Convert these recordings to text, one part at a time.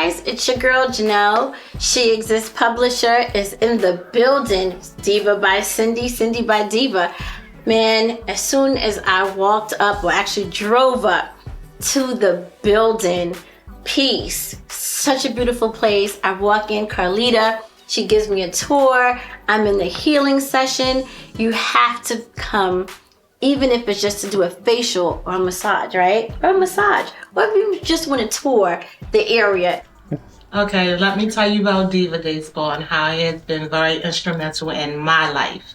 guys, it's your girl Janelle. She Exists Publisher is in the building. Diva by Cindy, Cindy by Diva. Man, as soon as I walked up, or actually drove up to the building, peace. Such a beautiful place. I walk in, Carlita, she gives me a tour. I'm in the healing session. You have to come, even if it's just to do a facial or a massage, right? Or a massage. Or if you just want to tour the area. Okay, let me tell you about Diva Day Spa and how it has been very instrumental in my life.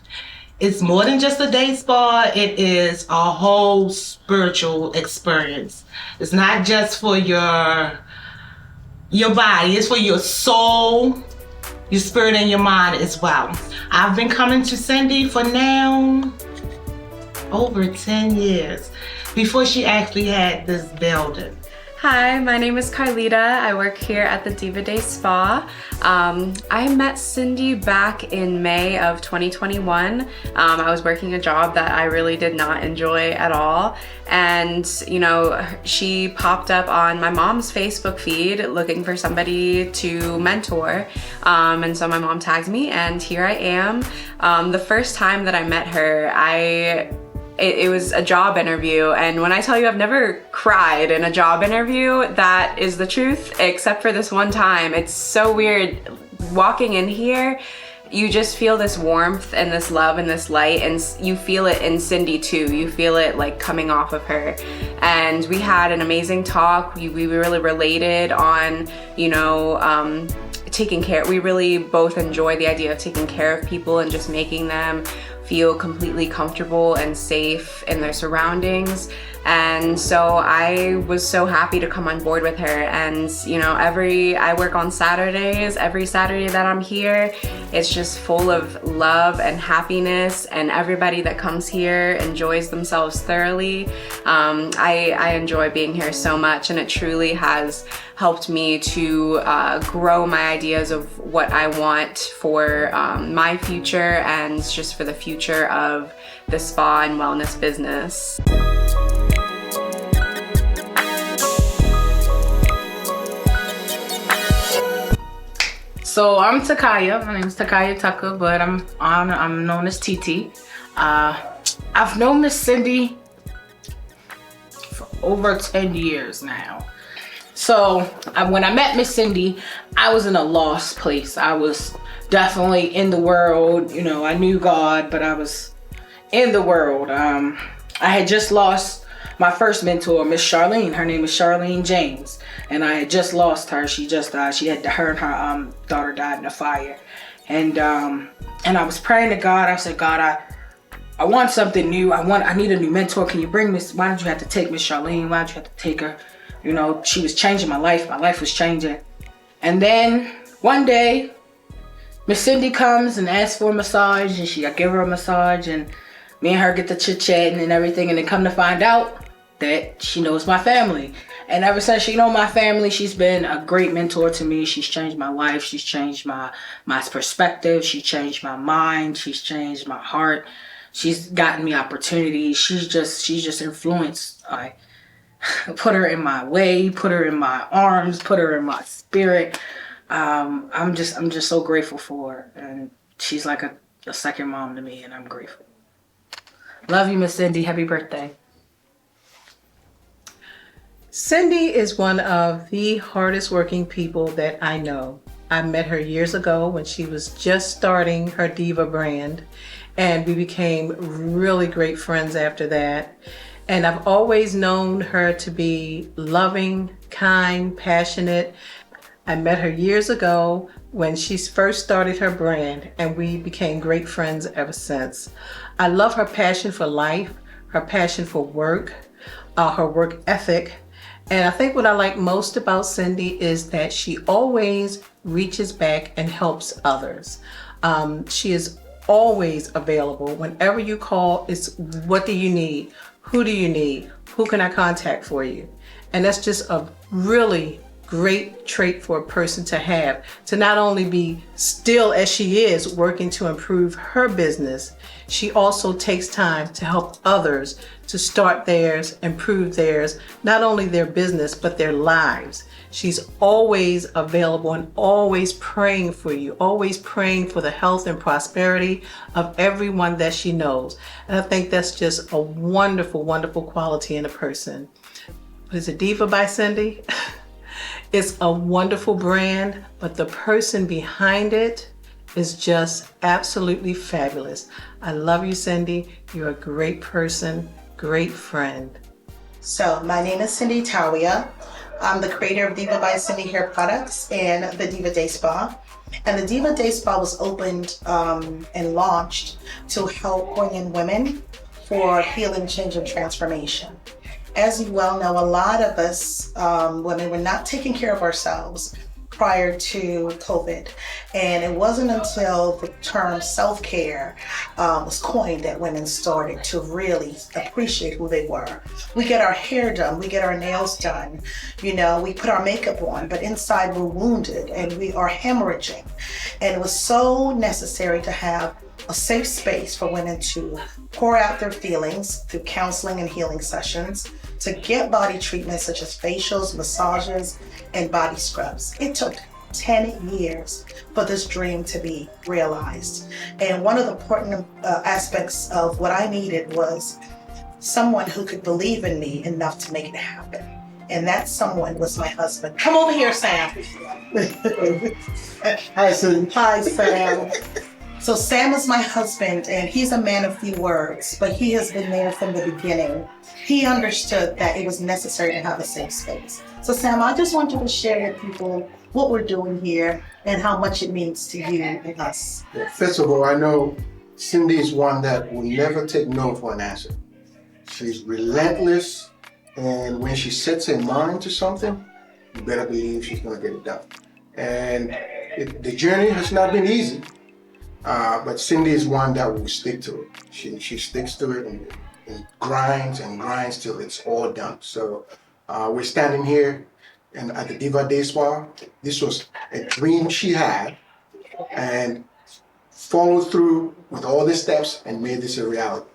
It's more than just a day spa. It is a whole spiritual experience. It's not just for your body. It's for your soul, your spirit, and your mind as well. I've been coming to Cindy for now over 10 years before she actually had this building. Hi, my name is Carlita. I work here at the Diva Day Spa. I met Cindy back in May of 2021. I was working a job that I really did not enjoy at all. And, you know, she popped up on my mom's Facebook feed looking for somebody to mentor. And so my mom tagged me and here I am. The first time that I met her, it was a job interview, and when I tell you I've never cried in a job interview, that is the truth, except for this one time. It's so weird. Walking in here, you just feel this warmth and this love and this light, and you feel it in Cindy too. You feel it like coming off of her. And we had an amazing talk. We really related on, you know, taking care. We really both enjoy the idea of taking care of people and just making them feel completely comfortable and safe in their surroundings. And so I was so happy to come on board with her. And you know, I work on Saturdays. Every Saturday that I'm here, it's just full of love and happiness, and everybody that comes here enjoys themselves thoroughly. I enjoy being here so much, and it truly has helped me to grow my ideas of what I want for my future and just for the future of the spa and wellness business. So I'm Takaya. My name is Takaya Tucker, but I'm known as TT. I've known Miss Cindy for over 10 years now. So when I met Miss Cindy, I was in a lost place. I was definitely in the world. You know, I knew God, but I was in the world. I had just lost my first mentor, Miss Charlene. Her name is Charlene James, and I had just lost her. She just died. Her and her daughter died in a fire, and I was praying to God. I said, God, I want something new. I need a new mentor. Can you bring Miss? Why did you have to take Miss Charlene? Why did you have to take her? You know, she was changing my life. My life was changing. And then one day, Miss Cindy comes and asks for a massage, and I give her a massage, and me and her get to chit-chatting and everything, and then come to find out that she knows my family. And ever since she knows my family, she's been a great mentor to me. She's changed my life. She's changed my perspective. She changed my mind. She's changed my heart. She's gotten me opportunities. She's just influenced. I put her in my way, put her in my arms, put her in my spirit. I'm just so grateful for her. And she's like a second mom to me, and I'm grateful. Love you, Miss Cindy. Happy birthday. Cindy is one of the hardest working people that I know. I met her years ago when she was just starting her Diva brand, and we became really great friends after that. And I've always known her to be loving, kind, passionate. I met her years ago when she first started her brand, and we became great friends ever since. I love her passion for life, her passion for work, her work ethic. And I think what I like most about Cindy is that she always reaches back and helps others. She is always available. Whenever you call, it's what do you need? Who do you need? Who can I contact for you? And that's just a really great trait for a person to have, to not only be still as she is working to improve her business, she also takes time to help others to start theirs, improve theirs, not only their business, but their lives. She's always available and always praying for you, always praying for the health and prosperity of everyone that she knows. And I think that's just a wonderful, wonderful quality in a person. What is it, Diva by Cindy? It's a wonderful brand, but the person behind it is just absolutely fabulous. I love you, Cindy. You're a great person, great friend. So my name is Cindy Tawia. I'm the creator of Diva by Cindy Hair Products and the Diva Day Spa. And the Diva Day Spa was opened and launched to help bring in women for healing, change, and transformation. As you well know, a lot of us women were not taking care of ourselves prior to COVID. And it wasn't until the term self-care was coined that women started to really appreciate who they were. We get our hair done, we get our nails done, you know, we put our makeup on, but inside we're wounded and we are hemorrhaging. And it was so necessary to have a safe space for women to pour out their feelings through counseling and healing sessions, to get body treatments such as facials, massages, and body scrubs. It took 10 years for this dream to be realized. And one of the important aspects of what I needed was someone who could believe in me enough to make it happen. And that someone was my husband. Come over here, Sam. Hi, Cindy. Hi, Sam. So Sam is my husband, and he's a man of few words, but he has been there from the beginning. He understood that it was necessary to have a safe space. So Sam, I just want you to share with people what we're doing here and how much it means to you and us. First of all, I know Cindy is one that will never take no for an answer. She's relentless, and when she sets her mind to something, you better believe she's going to get it done. And the journey has not been easy. But Cindy is one that will stick to it. She sticks to it and grinds till it's all done. So we're standing here and at the Diva Day Spa. This was a dream she had and followed through with all the steps and made this a reality.